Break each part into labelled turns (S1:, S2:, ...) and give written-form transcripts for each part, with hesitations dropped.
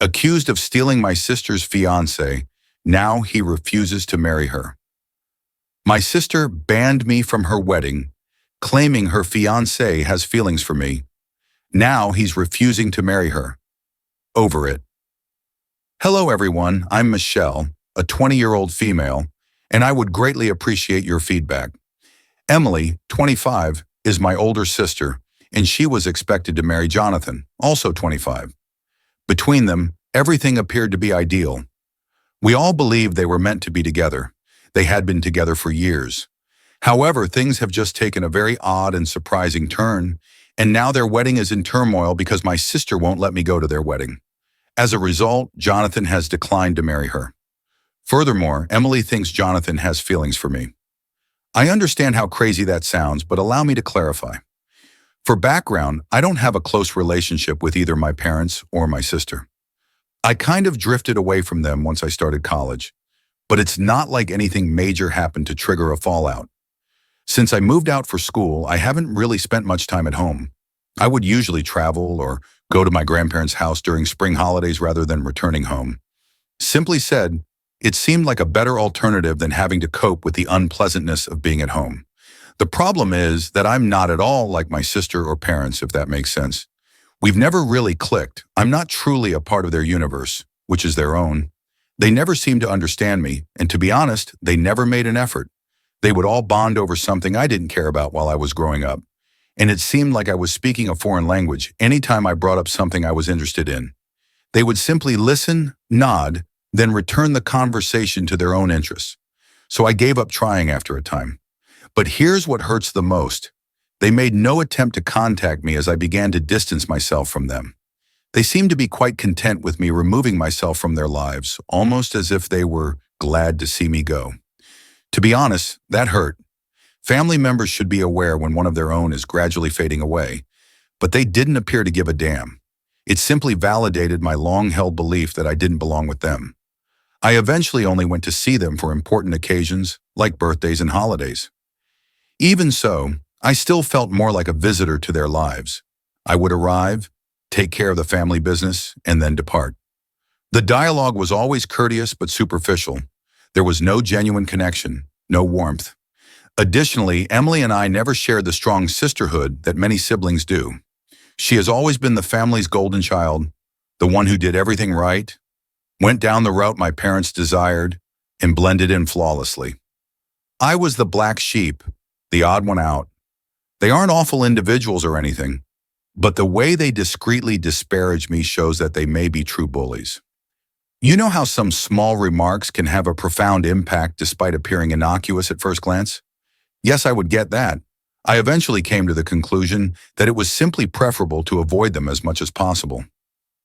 S1: Accused of stealing my sister's fiancé, now he refuses to marry her. My sister banned me from her wedding, claiming her fiancé has feelings for me. Now he's refusing to marry her. Over it. Hello everyone, I'm Michelle, a 20-year-old female, and I would greatly appreciate your feedback. Emily, 25, is my older sister, and she was expected to marry Jonathan, also 25. Between them, everything appeared to be ideal. We all believed they were meant to be together. They had been together for years. However, things have just taken a very odd and surprising turn, and now their wedding is in turmoil because my sister won't let me go to their wedding. As a result, Jonathan has declined to marry her. Furthermore, Emily thinks Jonathan has feelings for me. I understand how crazy that sounds, but allow me to clarify. For background, I don't have a close relationship with either my parents or my sister. I kind of drifted away from them once I started college, but it's not like anything major happened to trigger a fallout. Since I moved out for school, I haven't really spent much time at home. I would usually travel or go to my grandparents' house during spring holidays rather than returning home. Simply said, it seemed like a better alternative than having to cope with the unpleasantness of being at home. The problem is that I'm not at all like my sister or parents, if that makes sense. We've never really clicked. I'm not truly a part of their universe, which is their own. They never seemed to understand me, and to be honest, they never made an effort. They would all bond over something I didn't care about while I was growing up, and it seemed like I was speaking a foreign language anytime I brought up something I was interested in. They would simply listen, nod, then return the conversation to their own interests. So I gave up trying after a time. But here's what hurts the most. They made no attempt to contact me as I began to distance myself from them. They seemed to be quite content with me removing myself from their lives, almost as if they were glad to see me go. To be honest, that hurt. Family members should be aware when one of their own is gradually fading away, but they didn't appear to give a damn. It simply validated my long-held belief that I didn't belong with them. I eventually only went to see them for important occasions, like birthdays and holidays. Even so, I still felt more like a visitor to their lives. I would arrive, take care of the family business, and then depart. The dialogue was always courteous but superficial. There was no genuine connection, no warmth. Additionally, Emily and I never shared the strong sisterhood that many siblings do. She has always been the family's golden child, the one who did everything right, went down the route my parents desired, and blended in flawlessly. I was the black sheep, the odd one out. They aren't awful individuals or anything, but the way they discreetly disparage me shows that they may be true bullies. You know how some small remarks can have a profound impact despite appearing innocuous at first glance? Yes, I would get that. I eventually came to the conclusion that it was simply preferable to avoid them as much as possible.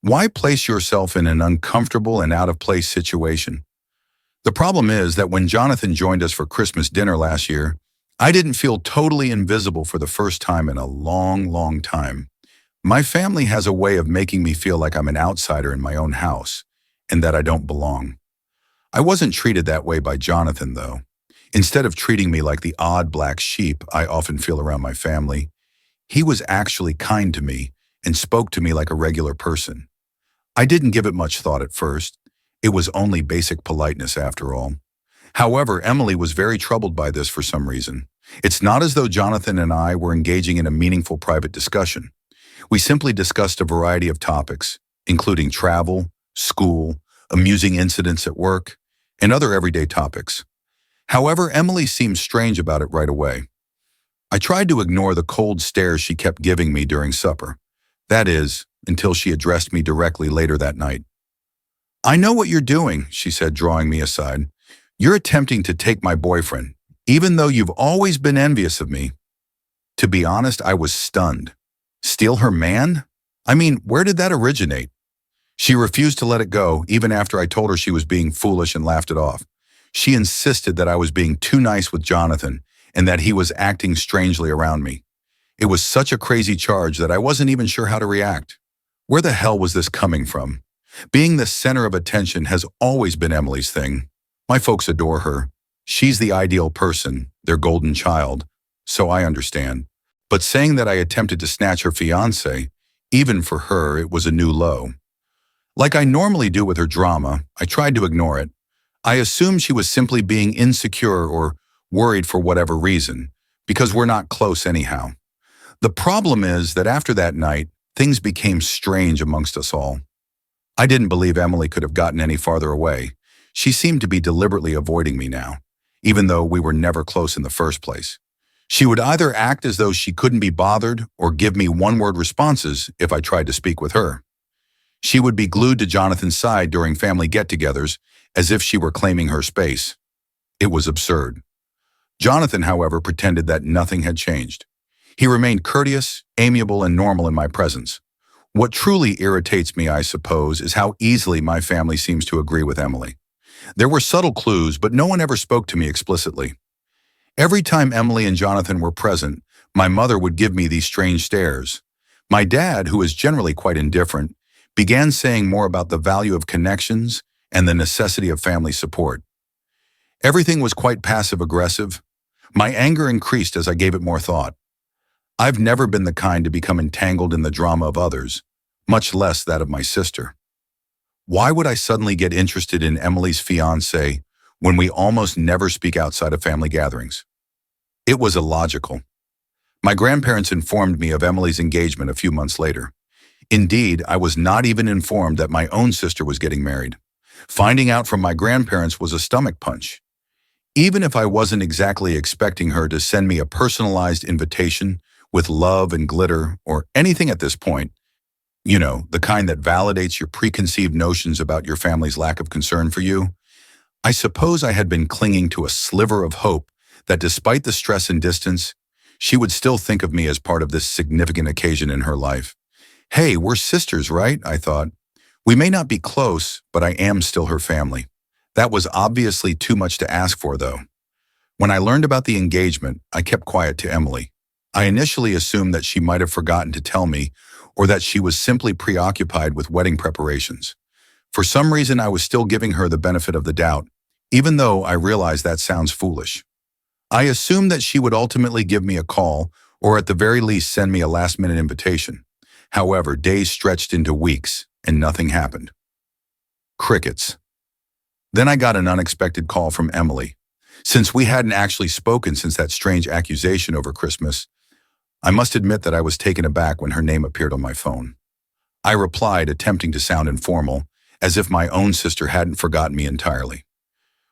S1: Why place yourself in an uncomfortable and out-of-place situation? The problem is that when Jonathan joined us for Christmas dinner last year, I didn't feel totally invisible for the first time in a long, long time. My family has a way of making me feel like I'm an outsider in my own house, and that I don't belong. I wasn't treated that way by Jonathan, though. Instead of treating me like the odd black sheep I often feel around my family, he was actually kind to me and spoke to me like a regular person. I didn't give it much thought at first. It was only basic politeness after all. However, Emily was very troubled by this for some reason. It's not as though Jonathan and I were engaging in a meaningful private discussion. We simply discussed a variety of topics, including travel, school, amusing incidents at work, and other everyday topics. However, Emily seemed strange about it right away. I tried to ignore the cold stares she kept giving me during supper. That is, until she addressed me directly later that night. "I know what you're doing," she said, drawing me aside. "You're attempting to take my boyfriend, even though you've always been envious of me." To be honest, I was stunned. Steal her man? I mean, where did that originate? She refused to let it go, even after I told her she was being foolish and laughed it off. She insisted that I was being too nice with Jonathan and that he was acting strangely around me. It was such a crazy charge that I wasn't even sure how to react. Where the hell was this coming from? Being the center of attention has always been Emily's thing. My folks adore her. She's the ideal person, their golden child, so I understand. But saying that I attempted to snatch her fiancé, even for her, it was a new low. Like I normally do with her drama, I tried to ignore it. I assumed she was simply being insecure or worried for whatever reason, because we're not close anyhow. The problem is that after that night, things became strange amongst us all. I didn't believe Emily could have gotten any farther away. She seemed to be deliberately avoiding me now, even though we were never close in the first place. She would either act as though she couldn't be bothered or give me one-word responses if I tried to speak with her. She would be glued to Jonathan's side during family get-togethers as if she were claiming her space. It was absurd. Jonathan, however, pretended that nothing had changed. He remained courteous, amiable, and normal in my presence. What truly irritates me, I suppose, is how easily my family seems to agree with Emily. There were subtle clues, but no one ever spoke to me explicitly. Every time Emily and Jonathan were present, my mother would give me these strange stares. My dad, who is generally quite indifferent, began saying more about the value of connections and the necessity of family support. Everything was quite passive-aggressive. My anger increased as I gave it more thought. I've never been the kind to become entangled in the drama of others, much less that of my sister. Why would I suddenly get interested in Emily's fiancé when we almost never speak outside of family gatherings? It was illogical. My grandparents informed me of Emily's engagement a few months later. Indeed, I was not even informed that my own sister was getting married. Finding out from my grandparents was a stomach punch. Even if I wasn't exactly expecting her to send me a personalized invitation with love and glitter or anything at this point, the kind that validates your preconceived notions about your family's lack of concern for you, I suppose I had been clinging to a sliver of hope that despite the stress and distance, she would still think of me as part of this significant occasion in her life. Hey, we're sisters, right? I thought. We may not be close, but I am still her family. That was obviously too much to ask for, though. When I learned about the engagement, I kept quiet to Emily. I initially assumed that she might have forgotten to tell me, or that she was simply preoccupied with wedding preparations. For some reason, I was still giving her the benefit of the doubt, even though I realized that sounds foolish. I assumed that she would ultimately give me a call, or at the very least send me a last-minute invitation. However, days stretched into weeks, and nothing happened. Crickets. Then I got an unexpected call from Emily. Since we hadn't actually spoken since that strange accusation over Christmas, I must admit that I was taken aback when her name appeared on my phone. I replied, attempting to sound informal, as if my own sister hadn't forgotten me entirely.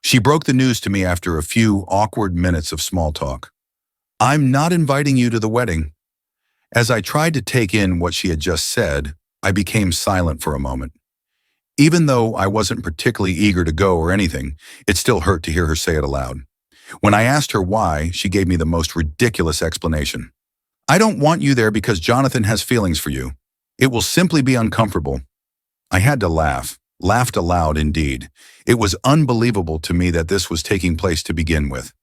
S1: She broke the news to me after a few awkward minutes of small talk. "I'm not inviting you to the wedding." As I tried to take in what she had just said, I became silent for a moment. Even though I wasn't particularly eager to go or anything, it still hurt to hear her say it aloud. When I asked her why, she gave me the most ridiculous explanation. "I don't want you there because Jonathan has feelings for you. It will simply be uncomfortable." I had to laugh, laughed aloud indeed. It was unbelievable to me that this was taking place to begin with.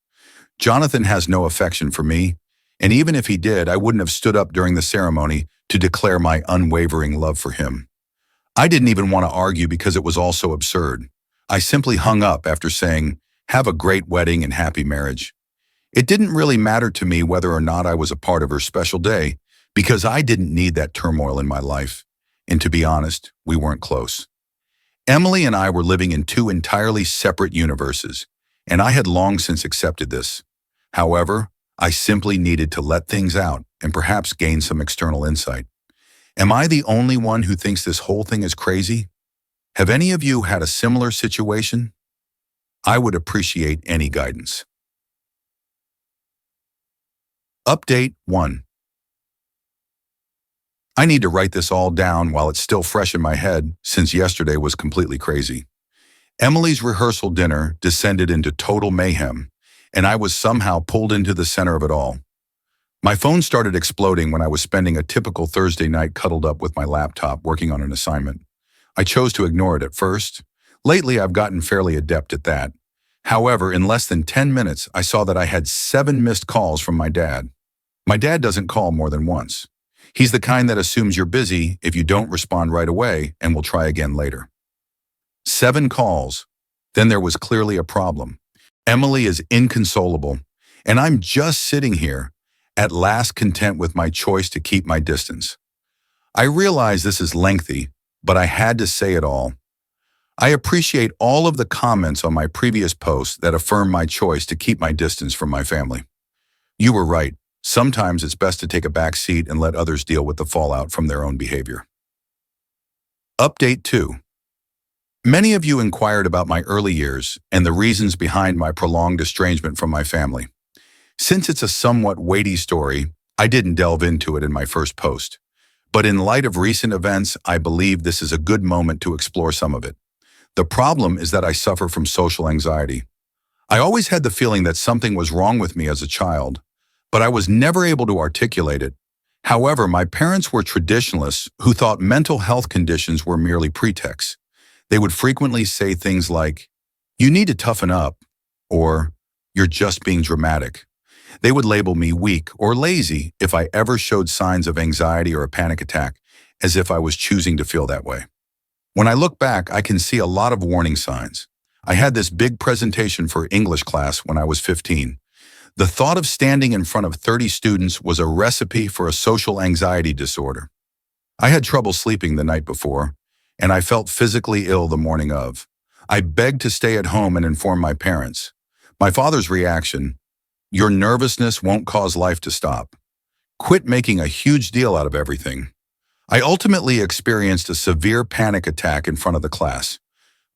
S1: Jonathan has no affection for me, and even if he did, I wouldn't have stood up during the ceremony to declare my unwavering love for him. I didn't even want to argue because it was all so absurd. I simply hung up after saying, "Have a great wedding and happy marriage." It didn't really matter to me whether or not I was a part of her special day, because I didn't need that turmoil in my life. And to be honest, we weren't close. Emily and I were living in two entirely separate universes, and I had long since accepted this. However, I simply needed to let things out and perhaps gain some external insight. Am I the only one who thinks this whole thing is crazy? Have any of you had a similar situation? I would appreciate any guidance. Update 1. I need to write this all down while it's still fresh in my head, since yesterday was completely crazy. Emily's rehearsal dinner descended into total mayhem, and I was somehow pulled into the center of it all. My phone started exploding when I was spending a typical Thursday night cuddled up with my laptop working on an assignment. I chose to ignore it at first. Lately, I've gotten fairly adept at that. However, in less than 10 minutes, I saw that I had 7 missed calls from my dad. My dad doesn't call more than once. He's the kind that assumes you're busy if you don't respond right away and will try again later. 7 calls. Then there was clearly a problem. Emily is inconsolable, and I'm just sitting here, at last content with my choice to keep my distance. I realize this is lengthy, but I had to say it all. I appreciate all of the comments on my previous posts that affirm my choice to keep my distance from my family. You were right. Sometimes it's best to take a back seat and let others deal with the fallout from their own behavior. Update 2. Many of you inquired about my early years and the reasons behind my prolonged estrangement from my family. Since it's a somewhat weighty story, I didn't delve into it in my first post. But in light of recent events, I believe this is a good moment to explore some of it. The problem is that I suffer from social anxiety. I always had the feeling that something was wrong with me as a child, but I was never able to articulate it. However, my parents were traditionalists who thought mental health conditions were merely pretexts. They would frequently say things like, "You need to toughen up," or "You're just being dramatic." They would label me weak or lazy if I ever showed signs of anxiety or a panic attack, as if I was choosing to feel that way. When I look back, I can see a lot of warning signs. I had this big presentation for English class when I was 15. The thought of standing in front of 30 students was a recipe for a social anxiety disorder. I had trouble sleeping the night before, and I felt physically ill the morning of. I begged to stay at home and inform my parents. My father's reaction: "Your nervousness won't cause life to stop. Quit making a huge deal out of everything." I ultimately experienced a severe panic attack in front of the class.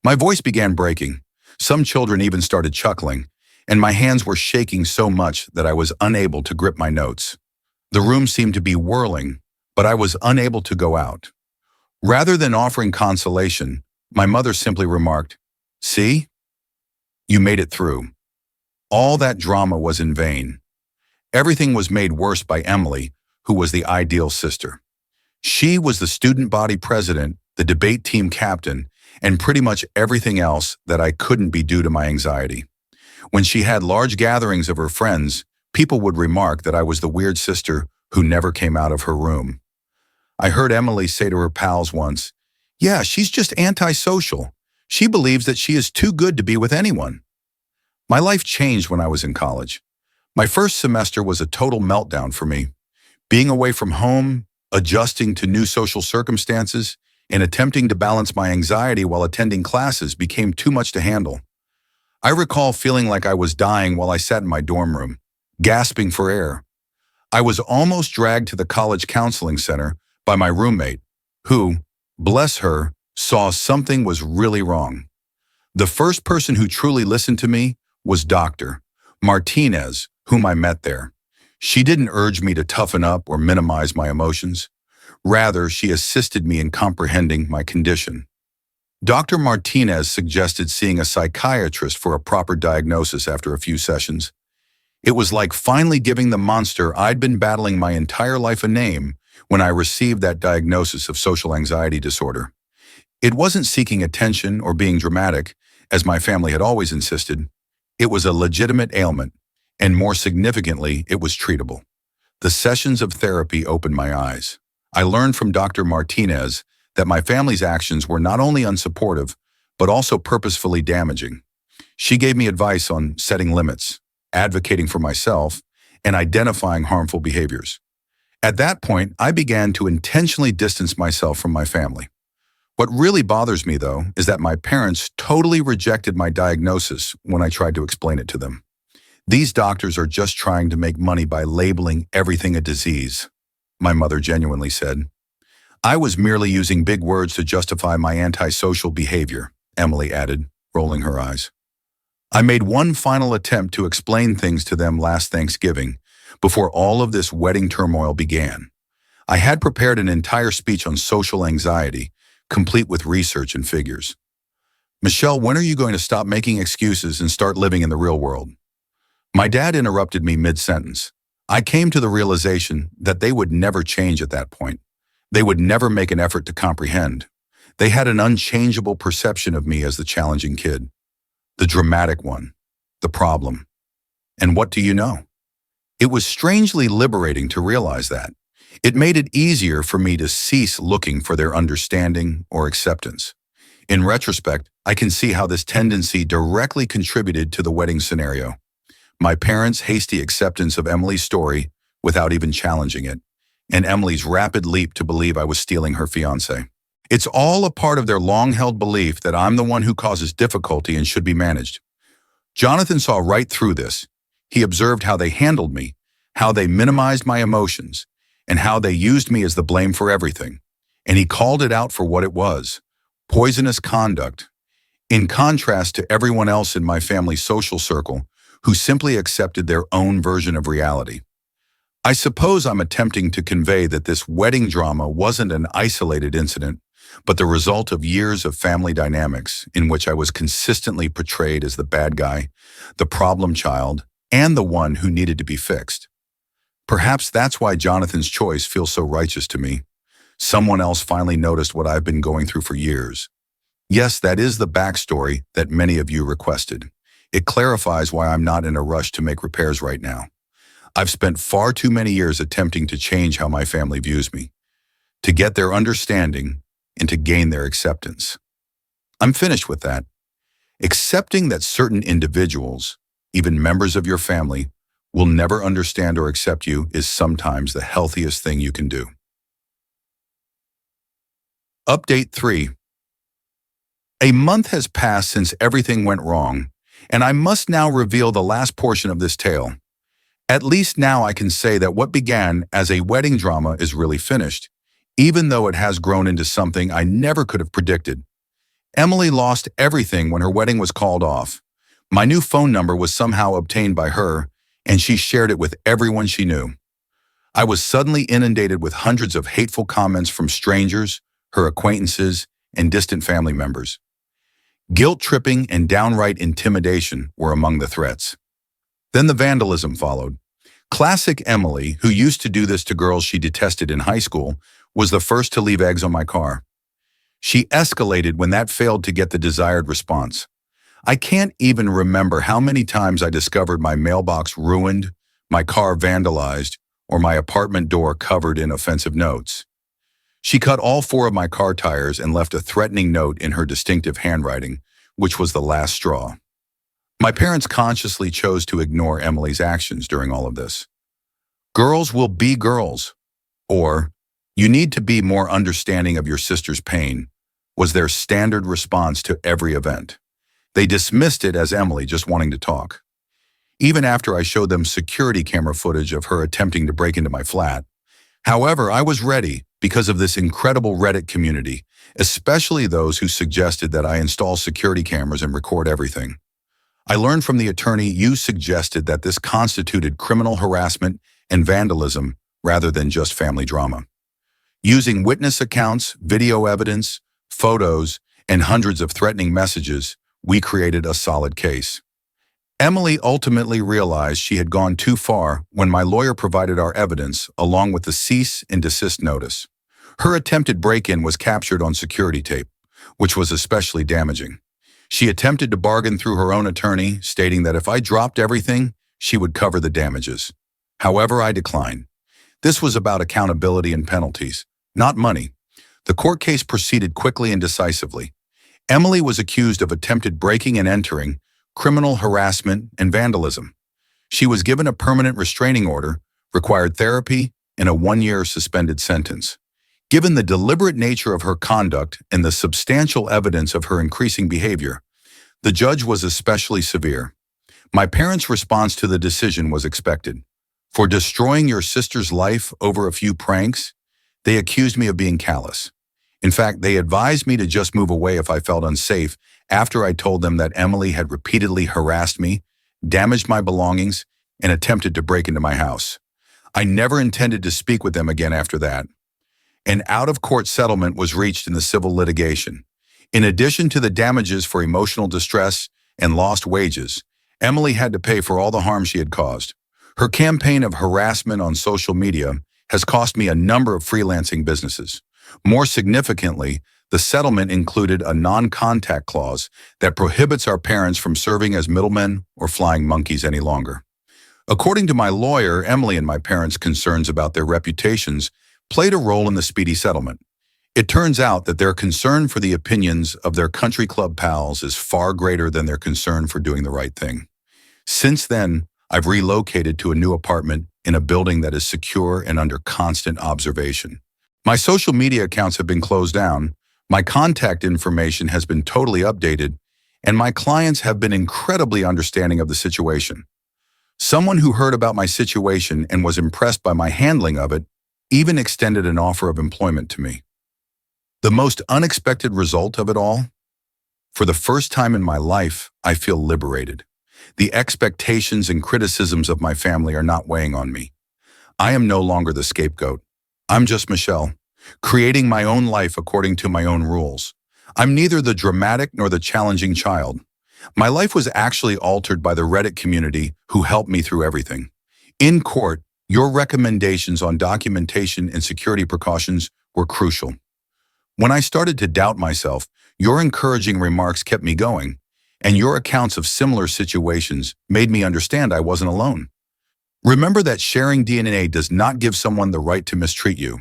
S1: My voice began breaking. Some children even started chuckling, and my hands were shaking so much that I was unable to grip my notes. The room seemed to be whirling, but I was unable to go out. Rather than offering consolation, my mother simply remarked, "See? You made it through." All that drama was in vain. Everything was made worse by Emily, who was the ideal sister. She was the student body president, the debate team captain, and pretty much everything else that I couldn't be due to my anxiety. When she had large gatherings of her friends, people would remark that I was the weird sister who never came out of her room. I heard Emily say to her pals once, "Yeah, she's just antisocial. She believes that she is too good to be with anyone." My life changed when I was in college. My first semester was a total meltdown for me. Being away from home, adjusting to new social circumstances, and attempting to balance my anxiety while attending classes became too much to handle. I recall feeling like I was dying while I sat in my dorm room, gasping for air. I was almost dragged to the college counseling center by my roommate, who, bless her, saw something was really wrong. The first person who truly listened to me was Dr. Martinez, whom I met there. She didn't urge me to toughen up or minimize my emotions. Rather, she assisted me in comprehending my condition. Dr. Martinez suggested seeing a psychiatrist for a proper diagnosis after a few sessions. It was like finally giving the monster I'd been battling my entire life a name when I received that diagnosis of social anxiety disorder. It wasn't seeking attention or being dramatic, as my family had always insisted. It was a legitimate ailment, and more significantly, it was treatable. The sessions of therapy opened my eyes. I learned from Dr. Martinez that my family's actions were not only unsupportive, but also purposefully damaging. She gave me advice on setting limits, advocating for myself, and identifying harmful behaviors. At that point, I began to intentionally distance myself from my family. What really bothers me, though, is that my parents totally rejected my diagnosis when I tried to explain it to them. "These doctors are just trying to make money by labeling everything a disease," my mother genuinely said. "I was merely using big words to justify my antisocial behavior," Emily added, rolling her eyes. I made one final attempt to explain things to them last Thanksgiving, before all of this wedding turmoil began. I had prepared an entire speech on social anxiety, complete with research and figures. "Michelle, when are you going to stop making excuses and start living in the real world?" My dad interrupted me mid-sentence. I came to the realization that they would never change at that point. They would never make an effort to comprehend. They had an unchangeable perception of me as the challenging kid, the dramatic one, the problem. And what do you know? It was strangely liberating to realize that. It made it easier for me to cease looking for their understanding or acceptance. In retrospect, I can see how this tendency directly contributed to the wedding scenario. My parents' hasty acceptance of Emily's story without even challenging it, and Emily's rapid leap to believe I was stealing her fiancé. It's all a part of their long-held belief that I'm the one who causes difficulty and should be managed. Jonathan saw right through this. He observed how they handled me, how they minimized my emotions, and how they used me as the blame for everything. And he called it out for what it was: poisonous conduct. In contrast to everyone else in my family's social circle who simply accepted their own version of reality. I suppose I'm attempting to convey that this wedding drama wasn't an isolated incident, but the result of years of family dynamics in which I was consistently portrayed as the bad guy, the problem child, and the one who needed to be fixed. Perhaps that's why Jonathan's choice feels so righteous to me. Someone else finally noticed what I've been going through for years. Yes, that is the backstory that many of you requested. It clarifies why I'm not in a rush to make repairs right now. I've spent far too many years attempting to change how my family views me, to get their understanding and to gain their acceptance. I'm finished with that. Accepting that certain individuals, even members of your family, will never understand or accept you is sometimes the healthiest thing you can do. Update 3. A month has passed since everything went wrong, and I must now reveal the last portion of this tale. At least now I can say that what began as a wedding drama is really finished, even though it has grown into something I never could have predicted. Emily lost everything when her wedding was called off. My new phone number was somehow obtained by her, and she shared it with everyone she knew. I was suddenly inundated with hundreds of hateful comments from strangers, her acquaintances, and distant family members. Guilt-tripping and downright intimidation were among the threats. Then the vandalism followed. Classic Emily, who used to do this to girls she detested in high school, was the first to leave eggs on my car. She escalated when that failed to get the desired response. I can't even remember how many times I discovered my mailbox ruined, my car vandalized, or my apartment door covered in offensive notes. She cut all 4 of my car tires and left a threatening note in her distinctive handwriting, which was the last straw. My parents consciously chose to ignore Emily's actions during all of this. Girls will be girls, or you need to be more understanding of your sister's pain, was their standard response to every event. They dismissed it as Emily just wanting to talk. Even after I showed them security camera footage of her attempting to break into my flat. However, I was ready because of this incredible Reddit community, especially those who suggested that I install security cameras and record everything. I learned from the attorney you suggested that this constituted criminal harassment and vandalism rather than just family drama. Using witness accounts, video evidence, photos, and hundreds of threatening messages, we created a solid case. Emily ultimately realized she had gone too far when my lawyer provided our evidence along with the cease and desist notice. Her attempted break-in was captured on security tape, which was especially damaging. She attempted to bargain through her own attorney, stating that if I dropped everything, she would cover the damages. However, I declined. This was about accountability and penalties, not money. The court case proceeded quickly and decisively. Emily was accused of attempted breaking and entering, criminal harassment, and vandalism. She was given a permanent restraining order, required therapy, and a 1-year suspended sentence. Given the deliberate nature of her conduct and the substantial evidence of her increasing behavior, the judge was especially severe. My parents' response to the decision was expected. For destroying your sister's life over a few pranks, they accused me of being callous. In fact, they advised me to just move away if I felt unsafe after I told them that Emily had repeatedly harassed me, damaged my belongings, and attempted to break into my house. I never intended to speak with them again after that. An out-of-court settlement was reached in the civil litigation. In addition to the damages for emotional distress and lost wages, Emily had to pay for all the harm she had caused. Her campaign of harassment on social media has cost me a number of freelancing businesses. More significantly, the settlement included a non-contact clause that prohibits our parents from serving as middlemen or flying monkeys any longer. According to my lawyer, Emily and my parents' concerns about their reputations played a role in the speedy settlement. It turns out that their concern for the opinions of their country club pals is far greater than their concern for doing the right thing. Since then, I've relocated to a new apartment in a building that is secure and under constant observation. My social media accounts have been closed down, My contact information has been totally updated, and my clients have been incredibly understanding of the situation. Someone who heard about my situation and was impressed by my handling of it even extended an offer of employment to me. The most unexpected result of it all? For the first time in my life, I feel liberated. The expectations and criticisms of my family are not weighing on me. I am no longer the scapegoat. I'm just Michelle, creating my own life according to my own rules. I'm neither the dramatic nor the challenging child. My life was actually altered by the Reddit community who helped me through everything. In court, your recommendations on documentation and security precautions were crucial. When I started to doubt myself, your encouraging remarks kept me going, and your accounts of similar situations made me understand I wasn't alone. Remember that sharing DNA does not give someone the right to mistreat you.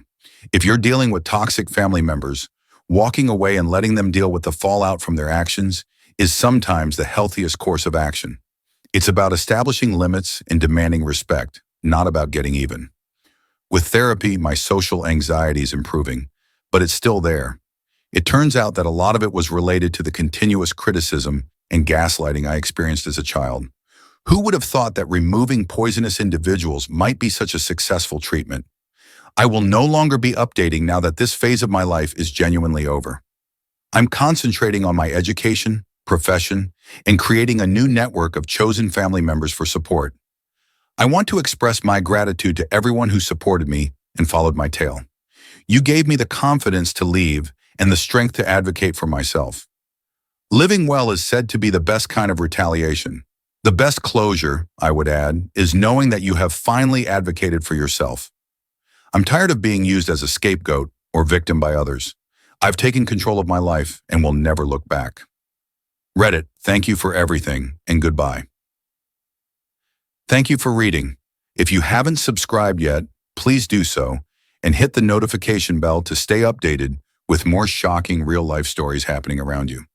S1: If you're dealing with toxic family members, walking away and letting them deal with the fallout from their actions is sometimes the healthiest course of action. It's about establishing limits and demanding respect, not about getting even. With therapy, my social anxiety is improving, but it's still there. It turns out that a lot of it was related to the continuous criticism and gaslighting I experienced as a child. Who would have thought that removing poisonous individuals might be such a successful treatment? I will no longer be updating now that this phase of my life is genuinely over. I'm concentrating on my education, profession, and creating a new network of chosen family members for support. I want to express my gratitude to everyone who supported me and followed my tale. You gave me the confidence to leave and the strength to advocate for myself. Living well is said to be the best kind of retaliation. The best closure, I would add, is knowing that you have finally advocated for yourself. I'm tired of being used as a scapegoat or victim by others. I've taken control of my life and will never look back. Reddit, thank you for everything, and goodbye. Thank you for reading. If you haven't subscribed yet, please do so, and hit the notification bell to stay updated with more shocking real-life stories happening around you.